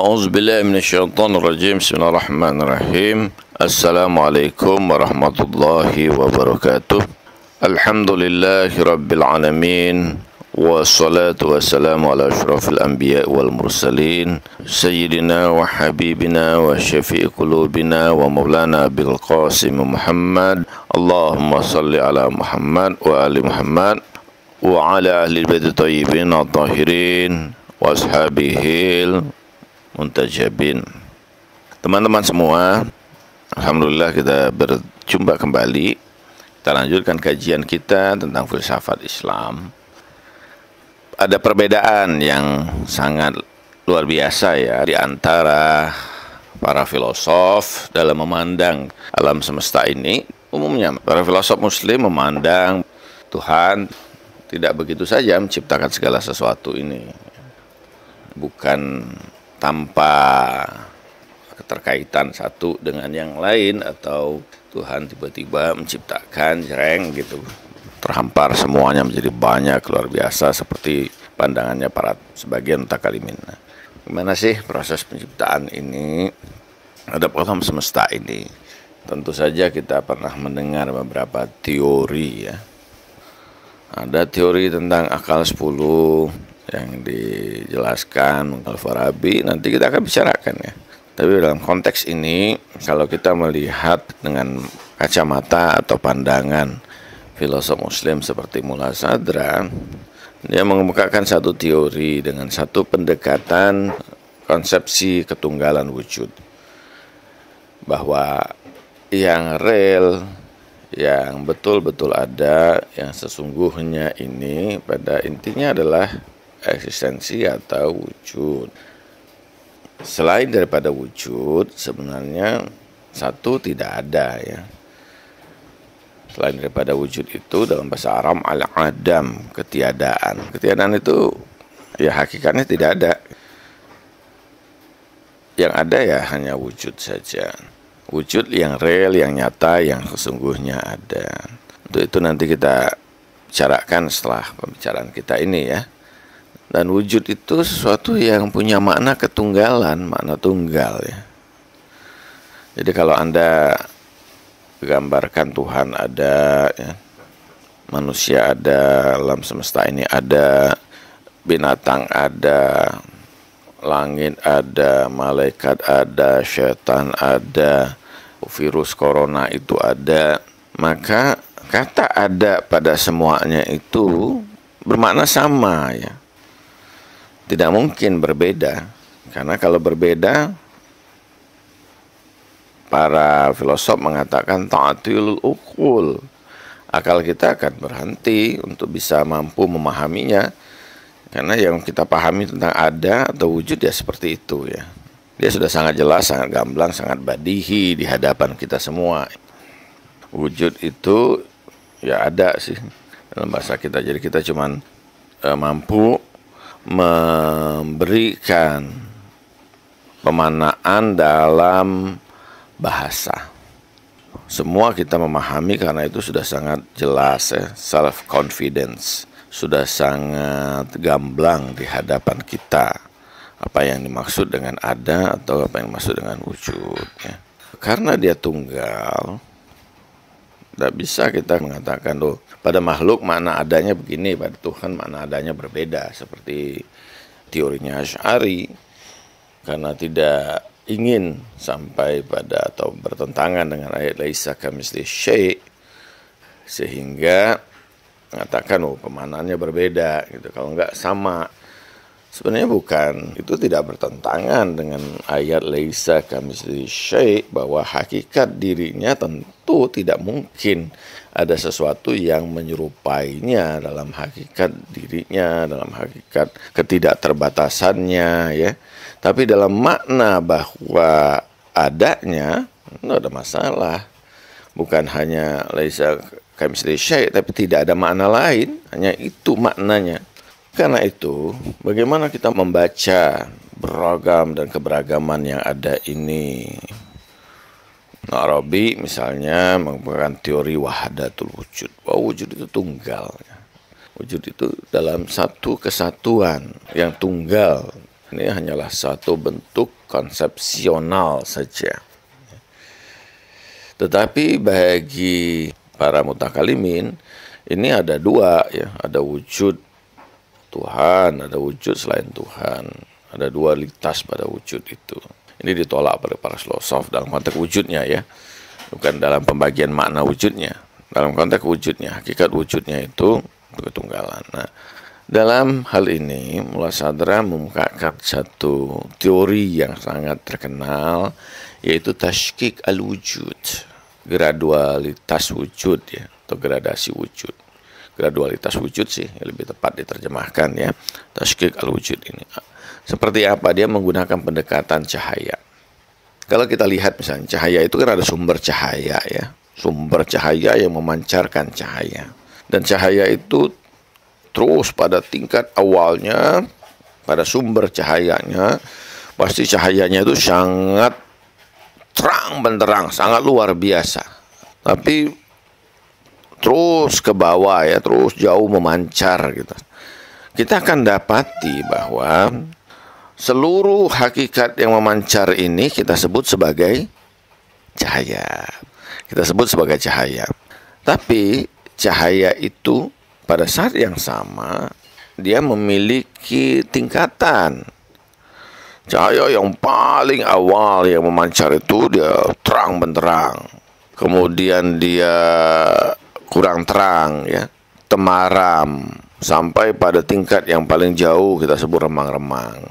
A'udzubillahi minasyaitonirrajim. Bismillahirrahmanirrahim. Assalamualaikum warahmatullahi wabarakatuh. Alhamdulillahi rabbil alamin. Wassalatu wassalamu ala asyrafil anbiya wal mursalin sayyidina wa habibina wa syafi'i qulubina wa maulana bil qasim Muhammad. Allahumma salli ala Muhammad wa ali Muhammad wa ala ahli baiti thayyibin at-tahirin wa ashabihil muntajabin. Teman-teman semua, alhamdulillah kita berjumpa kembali. Kita lanjutkan kajian kita tentang filsafat Islam. Ada perbedaan yang sangat luar biasa ya di antara para filosof dalam memandang alam semesta ini. Umumnya para filosof muslim memandang Tuhan tidak begitu saja menciptakan segala sesuatu ini, bukan tanpa keterkaitan satu dengan yang lain, atau Tuhan tiba-tiba menciptakan jreng gitu, terhampar semuanya menjadi banyak luar biasa seperti pandangannya para sebagian mutakalimin. Gimana sih proses penciptaan ini terhadap alam semesta ini? Tentu saja kita pernah mendengar beberapa teori ya. Ada teori tentang akal 10 yang dijelaskan Al-Farabi, nanti kita akan bicarakan ya. Tapi dalam konteks ini, kalau kita melihat dengan kacamata atau pandangan filosof muslim seperti Mullah Sadra, dia mengemukakan satu teori dengan satu pendekatan konsepsi ketunggalan wujud, bahwa yang real, yang betul-betul ada, yang sesungguhnya ini pada intinya adalah eksistensi atau wujud. Selain daripada wujud, sebenarnya satu tidak ada ya. Selain daripada wujud itu dalam bahasa Arab al-adam, ketiadaan. Ketiadaan itu ya hakikatnya tidak ada. Yang ada ya hanya wujud saja. Wujud yang real, yang nyata, yang sesungguhnya ada. Untuk itu nanti kita bicarakan setelah pembicaraan kita ini ya. Dan wujud itu sesuatu yang punya makna ketunggalan, makna tunggal ya. Jadi kalau Anda gambarkan Tuhan ada ya, manusia ada, alam semesta ini ada, binatang ada, langit ada, malaikat ada, syaitan ada, virus corona itu ada, maka kata ada pada semuanya itu bermakna sama ya. Tidak mungkin berbeda, karena kalau berbeda, para filosof mengatakan ta'atilul uqul, akal kita akan berhenti untuk bisa mampu memahaminya, karena yang kita pahami tentang ada atau wujud ya seperti itu ya. Dia sudah sangat jelas, sangat gamblang, sangat badihi di hadapan kita semua. Wujud itu ya ada sih dalam bahasa kita, jadi kita cuman mampu memberikan pemanaan dalam bahasa. Semua kita memahami karena itu sudah sangat jelas ya, self confidence, sudah sangat gamblang di hadapan kita apa yang dimaksud dengan ada atau apa yang dimaksud dengan wujud ya. Karena dia tunggal, tidak bisa kita mengatakan loh, pada makhluk makna adanya begini, pada Tuhan makna adanya berbeda, seperti teorinya Asy'ari, karena tidak ingin sampai pada atau bertentangan dengan ayat laisa kamitslihi syai', sehingga mengatakan oh pemaknaannya berbeda gitu, kalau enggak sama. Sebenarnya bukan, itu tidak bertentangan dengan ayat laisa kamitslihi syai', bahwa hakikat dirinya tentu tidak mungkin ada sesuatu yang menyerupainya dalam hakikat dirinya, dalam hakikat ketidakterbatasannya ya. Tapi dalam makna bahwa adanya tidak ada masalah. Bukan hanya laisa kamitslihi syai', tapi tidak ada makna lain, hanya itu maknanya. Karena itu, bagaimana kita membaca beragam dan keberagaman yang ada ini? Arabi misalnya menggunakan teori wahdatul wujud, bahwa wujud itu tunggal. Wujud itu dalam satu kesatuan yang tunggal, Ini hanyalah satu bentuk konsepsional saja. Tetapi bagi para mutakalimin, ini ada dua ya, ada wujud Tuhan, ada wujud selain Tuhan. Ada dualitas pada wujud itu. Ini ditolak oleh para filosof dalam konteks wujudnya ya. Bukan dalam pembagian makna wujudnya. Dalam konteks wujudnya, hakikat wujudnya itu ketunggalan. Nah, dalam hal ini, Mullasadra mengungkapkan satu teori yang sangat terkenal, yaitu tashkik al-wujud, gradualitas wujud ya, atau gradasi wujud. Gradualitas wujud sih lebih tepat diterjemahkan ya, tashkik al-wujud ini. Seperti apa? Dia menggunakan pendekatan cahaya. Kalau kita lihat misalnya cahaya itu kan ada sumber cahaya ya, sumber cahaya yang memancarkan cahaya, dan cahaya itu terus pada tingkat awalnya, pada sumber cahayanya, pasti cahayanya itu sangat terang benderang, sangat luar biasa. Tapi terus ke bawah ya, terus jauh memancar gitu. Kita akan dapati bahwa seluruh hakikat yang memancar ini kita sebut sebagai cahaya. Kita sebut sebagai cahaya. Tapi cahaya itu pada saat yang sama, dia memiliki tingkatan. Cahaya yang paling awal yang memancar itu dia terang benderang. Kemudian dia kurang terang, ya, temaram. Sampai pada tingkat yang paling jauh kita sebut remang-remang.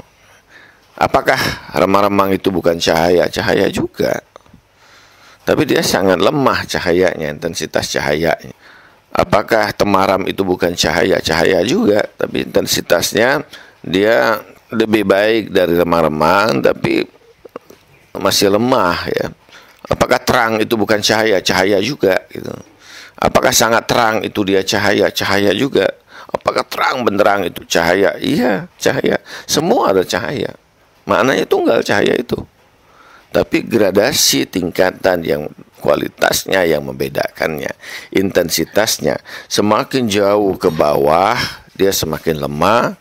Apakah remang-remang itu bukan cahaya? Cahaya juga. Tapi dia sangat lemah cahayanya, intensitas cahayanya. Apakah temaram itu bukan cahaya? Cahaya juga, tapi intensitasnya dia lebih baik dari remang-remang, tapi masih lemah ya. Apakah terang itu bukan cahaya? Cahaya juga gitu. Apakah sangat terang itu dia cahaya? Cahaya juga. Apakah terang benderang itu cahaya? Iya, cahaya. Semua ada cahaya. Maknanya tunggal cahaya itu. Tapi gradasi tingkatan yang kualitasnya yang membedakannya, intensitasnya. Semakin jauh ke bawah dia semakin lemah,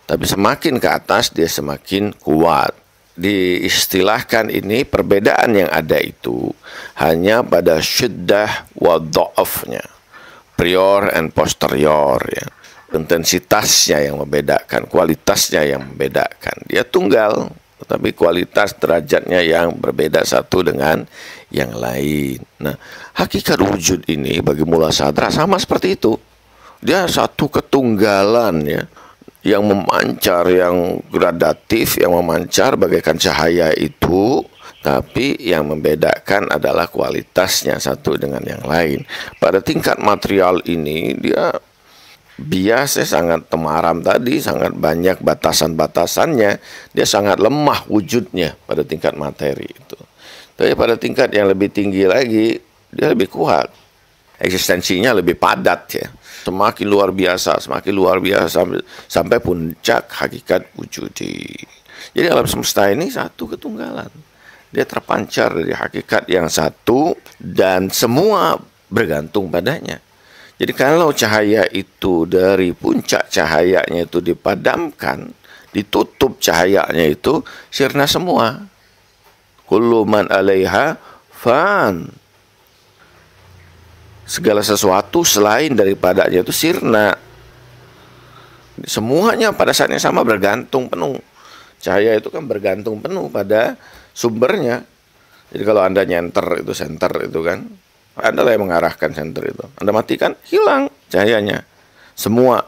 tapi semakin ke atas dia semakin kuat. Diistilahkan ini perbedaan yang ada itu hanya pada syiddah wa dha'afnya, prior and posterior ya. Intensitasnya yang membedakan, kualitasnya yang membedakan. Dia tunggal, tapi kualitas derajatnya yang berbeda satu dengan yang lain. Nah, hakikat wujud ini bagi Mullasadra sama seperti itu. Dia satu ketunggalan ya, yang memancar, yang gradatif, yang memancar bagaikan cahaya itu, tapi yang membedakan adalah kualitasnya satu dengan yang lain. Pada tingkat material ini dia biasa sangat temaram tadi, sangat banyak batasan-batasannya, dia sangat lemah wujudnya pada tingkat materi itu. Tapi pada tingkat yang lebih tinggi lagi, dia lebih kuat. Eksistensinya lebih padat ya. Semakin luar biasa sampai puncak hakikat wujudi. Jadi alam semesta ini satu ketunggalan. Dia terpancar dari hakikat yang satu dan semua bergantung padanya. Jadi kalau cahaya itu dari puncak cahayanya itu dipadamkan, ditutup cahayanya itu, sirna semua. Kullu man 'alaiha fan. Segala sesuatu selain daripadanya itu sirna. Semuanya pada saat yang sama bergantung penuh. Cahaya itu kan bergantung penuh pada sumbernya. Jadi kalau Anda nyenter itu senter itu kan, Anda lah yang mengarahkan senter itu. Anda matikan, hilang cahayanya. Semua.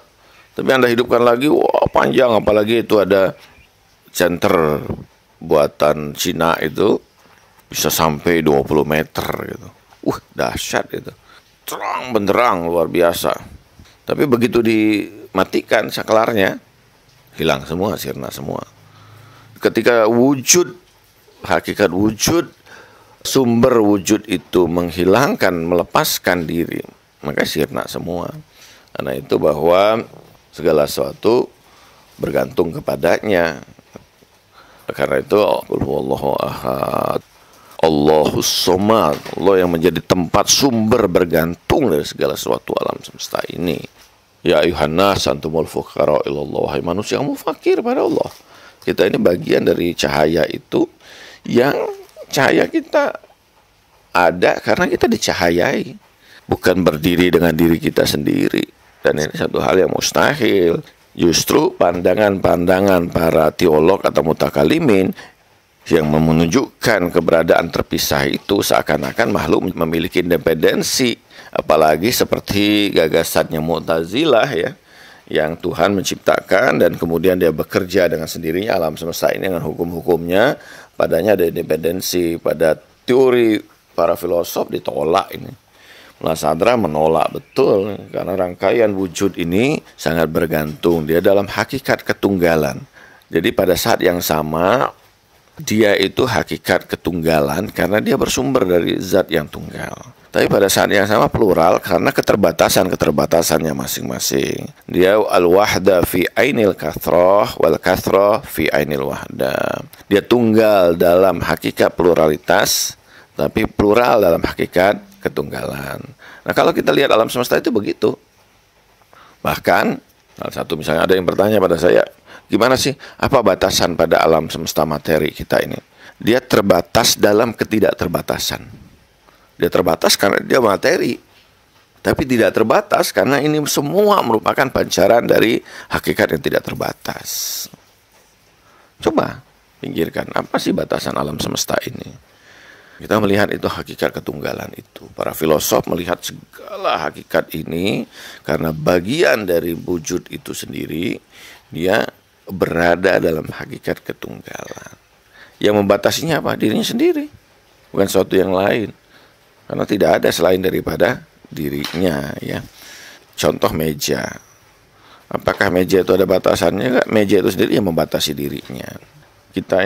Tapi Anda hidupkan lagi, wah panjang. Apalagi itu ada senter buatan Cina itu, bisa sampai 20 meter gitu. Dahsyat itu. Terang benderang luar biasa. Tapi begitu dimatikan saklarnya, hilang semua, sirna semua. Ketika wujud, hakikat wujud, sumber wujud itu menghilangkan, melepaskan diri, maka sirna semua. Karena itu bahwa segala sesuatu bergantung kepadanya. Karena itu qul huwallahu ahad, Allahus somad, Allah yang menjadi tempat sumber bergantung dari segala sesuatu alam semesta ini. Ya ayuhan nas antumul fuqara ilallah, wahai manusia kamu fakir pada Allah. Kita ini bagian dari cahaya itu, yang cahaya kita ada karena kita dicahayai, bukan berdiri dengan diri kita sendiri. Dan ini satu hal yang mustahil. Justru pandangan-pandangan para teolog atau mutakalimin yang menunjukkan keberadaan terpisah itu seakan-akan makhluk memiliki independensi, apalagi seperti gagasannya Mu'tazilah ya, yang Tuhan menciptakan dan kemudian dia bekerja dengan sendirinya alam semesta ini dengan hukum-hukumnya, padanya ada independensi. Pada teori para filosof ditolak ini. Muladhara menolak betul, karena rangkaian wujud ini sangat bergantung, dia dalam hakikat ketunggalan. Jadi pada saat yang sama, dia itu hakikat ketunggalan karena dia bersumber dari zat yang tunggal. Tapi pada saat yang sama plural karena keterbatasannya masing-masing. Dia al-wahda fi ainil kathrah wal kathrah fi ainil wahda. Dia tunggal dalam hakikat pluralitas, tapi plural dalam hakikat ketunggalan. Nah, kalau kita lihat alam semesta itu begitu. Bahkan salah satu misalnya ada yang bertanya pada saya, gimana sih, apa batasan pada alam semesta materi kita ini? Dia terbatas dalam ketidakterbatasan. Dia terbatas karena dia materi, tapi tidak terbatas karena ini semua merupakan pancaran dari hakikat yang tidak terbatas. Coba pinggirkan, apa sih batasan alam semesta ini? Kita melihat itu hakikat ketunggalan itu. Para filosof melihat segala hakikat ini karena bagian dari wujud itu sendiri, dia berada dalam hakikat ketunggalan. Yang membatasinya apa? Dirinya sendiri, bukan sesuatu yang lain. Karena tidak ada selain daripada dirinya ya. Contoh meja. Apakah meja itu ada batasannya? Enggak, meja itu sendiri yang membatasi dirinya. Kita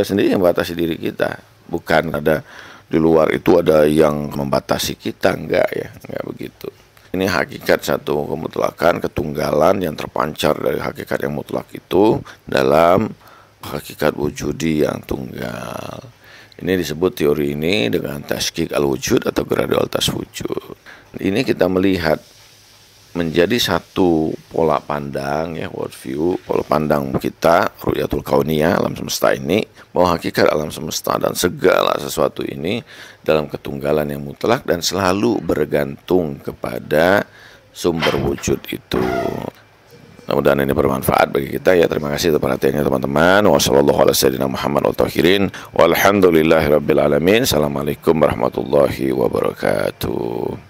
sendiri yang membatasi diri kita. Bukan ada di luar itu ada yang membatasi kita, enggak ya, enggak begitu. Ini hakikat satu kemutlakan, ketunggalan yang terpancar dari hakikat yang mutlak itu dalam hakikat wujudi yang tunggal. Ini disebut teori ini dengan tashkik al-wujud atau gradualitas wujud. Ini kita melihat menjadi satu pola pandang ya, worldview, pola pandang kita, ru'yatul kauniyah, alam semesta ini, bahwa hakikat alam semesta dan segala sesuatu ini dalam ketunggalan yang mutlak dan selalu bergantung kepada sumber wujud itu. Mudah-mudahan ini bermanfaat bagi kita ya. Terima kasih atas perhatiannya teman-teman. Wassalamualaikum warahmatullahi wabarakatuh.